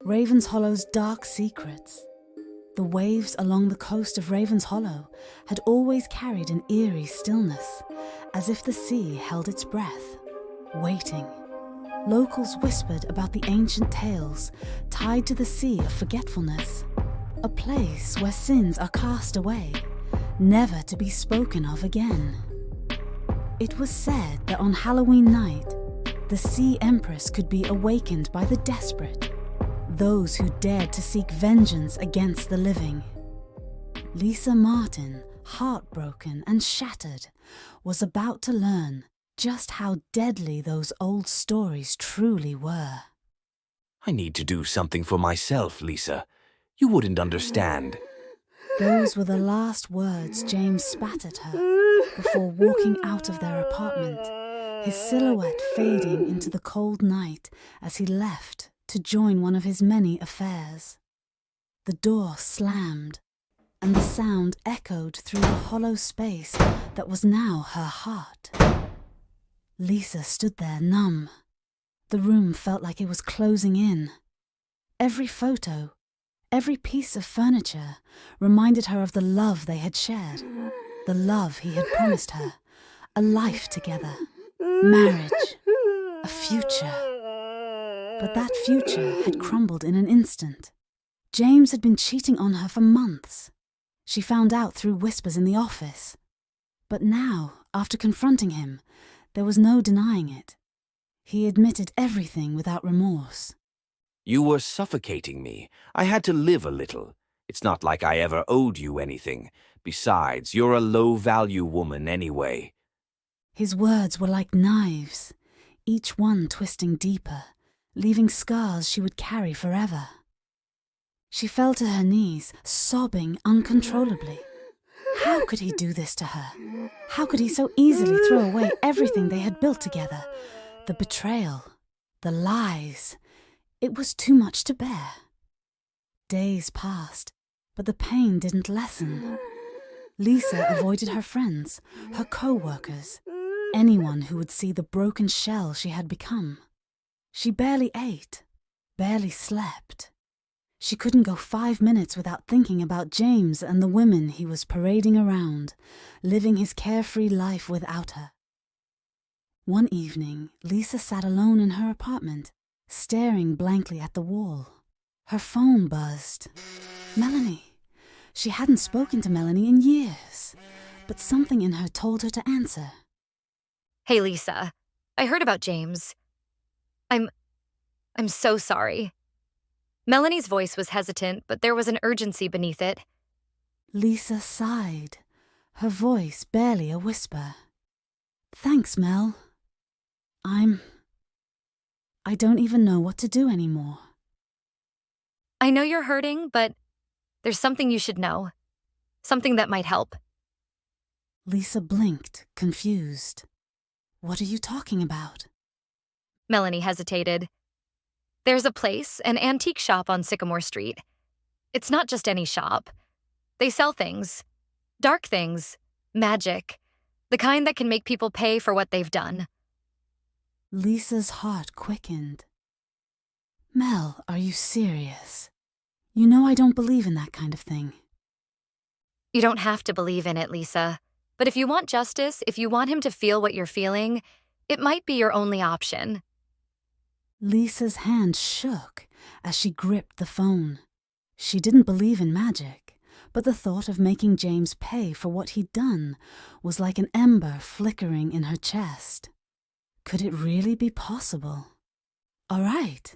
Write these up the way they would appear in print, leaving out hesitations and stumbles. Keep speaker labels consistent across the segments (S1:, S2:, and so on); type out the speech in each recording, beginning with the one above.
S1: Ravenshollow's dark secrets. The waves along the coast of Ravenshollow had always carried an eerie stillness, as if the sea held its breath, waiting. Locals whispered about the ancient tales tied to the Sea of Forgetfulness, a place where sins are cast away, never to be spoken of again. It was said that on Halloween night, the Sea Empress could be awakened by the desperate, those who dared to seek vengeance against the living. Lisa Martin, heartbroken and shattered, was about to learn just how deadly those old stories truly were.
S2: I need to do something for myself, Lisa. You wouldn't understand.
S1: Those were the last words James spat at her before walking out of their apartment, his silhouette fading into the cold night as he left to join one of his many affairs. The door slammed, and the sound echoed through the hollow space that was now her heart. Lisa stood there numb. The room felt like it was closing in. Every photo, every piece of furniture reminded her of the love they had shared, the love he had promised her, a life together, marriage, a future. But that future had crumbled in an instant. James had been cheating on her for months. She found out through whispers in the office. But now, after confronting him, there was no denying it. He admitted everything without remorse.
S2: You were suffocating me. I had to live a little. It's not like I ever owed you anything. Besides, you're a low-value woman anyway.
S1: His words were like knives, each one twisting deeper, leaving scars she would carry forever. She fell to her knees, sobbing uncontrollably. How could he do this to her? How could he so easily throw away everything they had built together? The betrayal, the lies. It was too much to bear. Days passed, but the pain didn't lessen. Lisa avoided her friends, her co-workers, anyone who would see the broken shell she had become. She barely ate, barely slept. She couldn't go 5 minutes without thinking about James and the women he was parading around, living his carefree life without her. One evening, Lisa sat alone in her apartment, staring blankly at the wall. Her phone buzzed. Melanie. She hadn't spoken to Melanie in years, but something in her told her to answer.
S3: Hey, Lisa. I heard about James. I'm so sorry. Melanie's voice was hesitant, but there was an urgency beneath it.
S1: Lisa sighed, her voice barely a whisper. Thanks, Mel. I don't even know what to do anymore.
S3: I know you're hurting, but there's something you should know. Something that might help.
S1: Lisa blinked, confused. What are you talking about?
S3: Melanie hesitated. There's a place, an antique shop on Sycamore Street. It's not just any shop. They sell things. Dark things. Magic. The kind that can make people pay for what they've done.
S1: Lisa's heart quickened. Mel, are you serious? You know I don't believe in that kind of thing.
S3: You don't have to believe in it, Lisa. But if you want justice, if you want him to feel what you're feeling, it might be your only option.
S1: Lisa's hand shook as she gripped the phone. She didn't believe in magic, but the thought of making James pay for what he'd done was like an ember flickering in her chest. Could it really be possible? All right,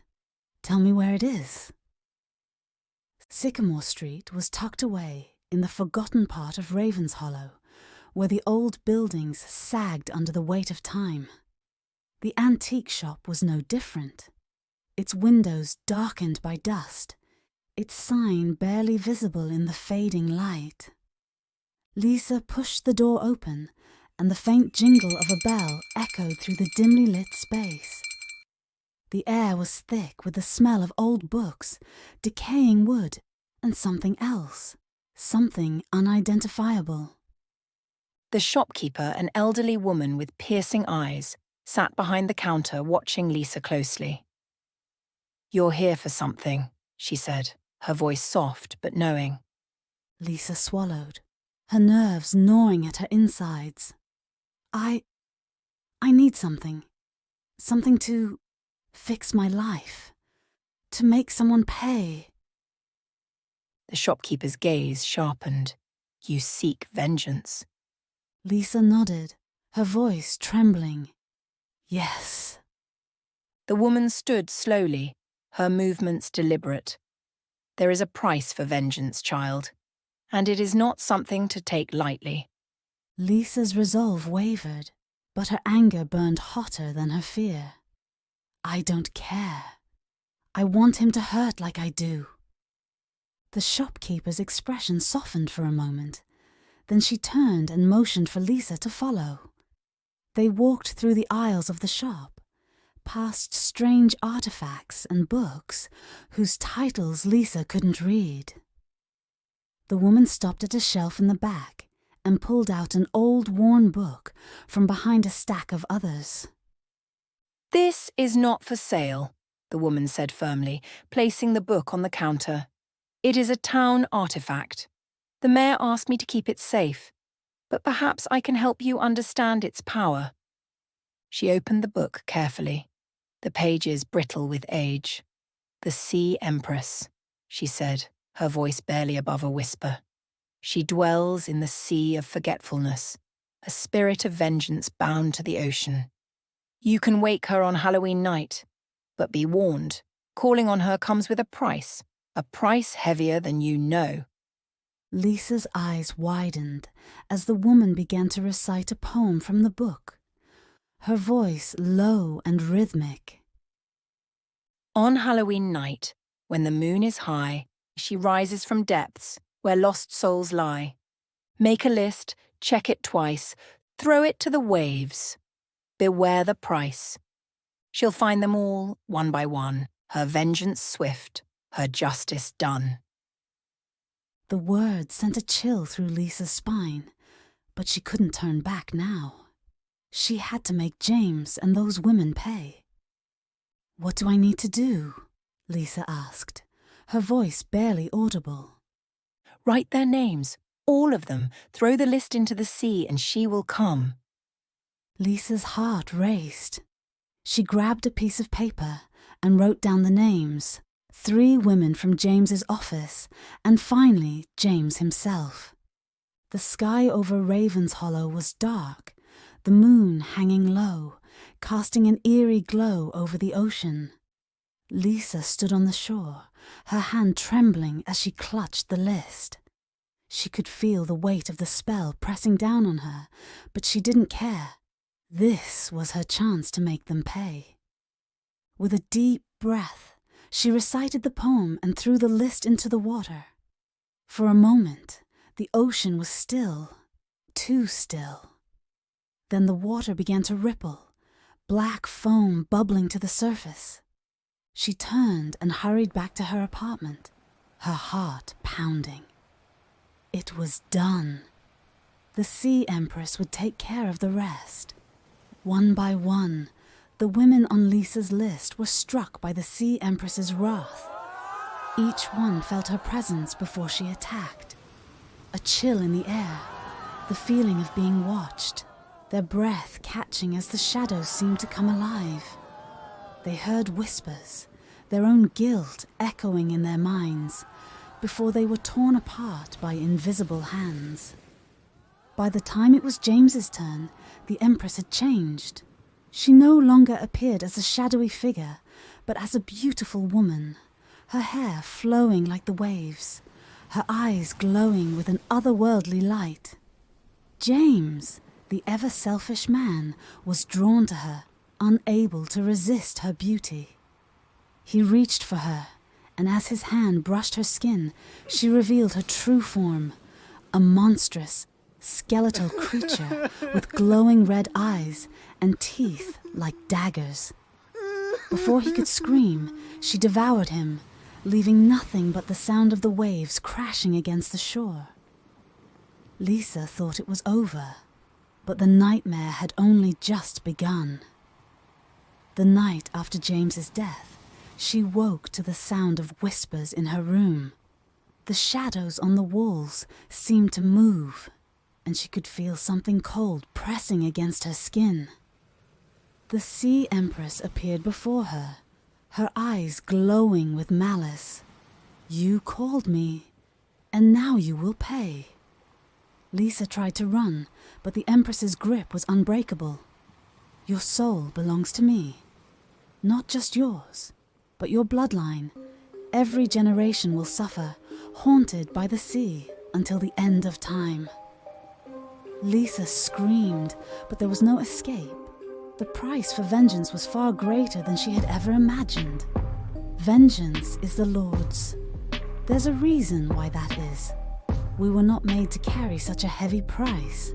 S1: tell me where it is. Sycamore Street was tucked away in the forgotten part of Ravenshollow, where the old buildings sagged under the weight of time. The antique shop was no different, its windows darkened by dust, its sign barely visible in the fading light. Lisa pushed the door open, and the faint jingle of a bell echoed through the dimly lit space. The air was thick with the smell of old books, decaying wood, and something else, something unidentifiable.
S4: The shopkeeper, an elderly woman with piercing eyes, sat behind the counter watching Lisa closely. "You're here for something," she said, her voice soft but knowing.
S1: Lisa swallowed, her nerves gnawing at her insides. I need something. Something to fix my life. To make someone pay.
S4: The shopkeeper's gaze sharpened. You seek vengeance.
S1: Lisa nodded, her voice trembling. Yes.
S4: The woman stood slowly, her movements deliberate. There is a price for vengeance, child, and it is not something to take lightly.
S1: Lisa's resolve wavered, but her anger burned hotter than her fear. I don't care. I want him to hurt like I do. The shopkeeper's expression softened for a moment. Then she turned and motioned for Lisa to follow. They walked through the aisles of the shop, past strange artifacts and books whose titles Lisa couldn't read. The woman stopped at a shelf in the back and pulled out an old, worn book from behind a stack of others.
S4: This is not for sale, the woman said firmly, placing the book on the counter. It is a town artifact. The mayor asked me to keep it safe, but perhaps I can help you understand its power. She opened the book carefully, the pages brittle with age. The Sea Empress, she said, her voice barely above a whisper. She dwells in the sea of forgetfulness, a spirit of vengeance bound to the ocean. You can wake her on Halloween night, but be warned, calling on her comes with a price heavier than you know.
S1: Lisa's eyes widened as the woman began to recite a poem from the book, her voice low and rhythmic.
S4: On Halloween night, when the moon is high, she rises from depths where lost souls lie. Make a list, check it twice, throw it to the waves. Beware the price. She'll find them all, one by one, her vengeance swift, her justice done.
S1: The words sent a chill through Lisa's spine, but she couldn't turn back now. She had to make James and those women pay. What do I need to do? Lisa asked, her voice barely audible.
S4: Write their names, all of them. Throw the list into the sea and she will come.
S1: Lisa's heart raced. She grabbed a piece of paper and wrote down the names, 3 women from James's office, and finally James himself. The sky over Ravenshollow was dark, the moon hanging low, casting an eerie glow over the ocean. Lisa stood on the shore, her hand trembling as she clutched the list. She could feel the weight of the spell pressing down on her, but she didn't care. This was her chance to make them pay. With a deep breath, she recited the poem and threw the list into the water. For a moment, the ocean was still, too still. Then the water began to ripple, black foam bubbling to the surface. She turned and hurried back to her apartment, her heart pounding. It was done. The Sea Empress would take care of the rest. One by one, the women on Lisa's list were struck by the Sea Empress's wrath. Each one felt her presence before she attacked. A chill in the air, the feeling of being watched, their breath catching as the shadows seemed to come alive. They heard whispers, their own guilt echoing in their minds, before they were torn apart by invisible hands. By the time it was James's turn, the Empress had changed. She no longer appeared as a shadowy figure, but as a beautiful woman, her hair flowing like the waves, her eyes glowing with an otherworldly light. James, the ever-selfish man, was drawn to her, unable to resist her beauty. He reached for her, and as his hand brushed her skin, she revealed her true form, a monstrous, skeletal creature with glowing red eyes and teeth like daggers. Before he could scream, she devoured him, leaving nothing but the sound of the waves crashing against the shore. Lisa thought it was over, but the nightmare had only just begun. The night after James's death, She woke to the sound of whispers in her room. The shadows on the walls seemed to move, and she could feel something cold pressing against her skin. The Sea Empress appeared before her, her eyes glowing with malice. "You called me, and now you will pay." Lisa tried to run, but the Empress's grip was unbreakable. "Your soul belongs to me. Not just yours, but your bloodline. Every generation will suffer, haunted by the sea until the end of time." Lisa screamed, but there was no escape. The price for vengeance was far greater than she had ever imagined. Vengeance is the Lord's. There's a reason why that is. We were not made to carry such a heavy price.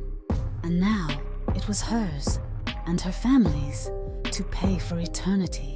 S1: And now it was hers and her family's to pay for eternity.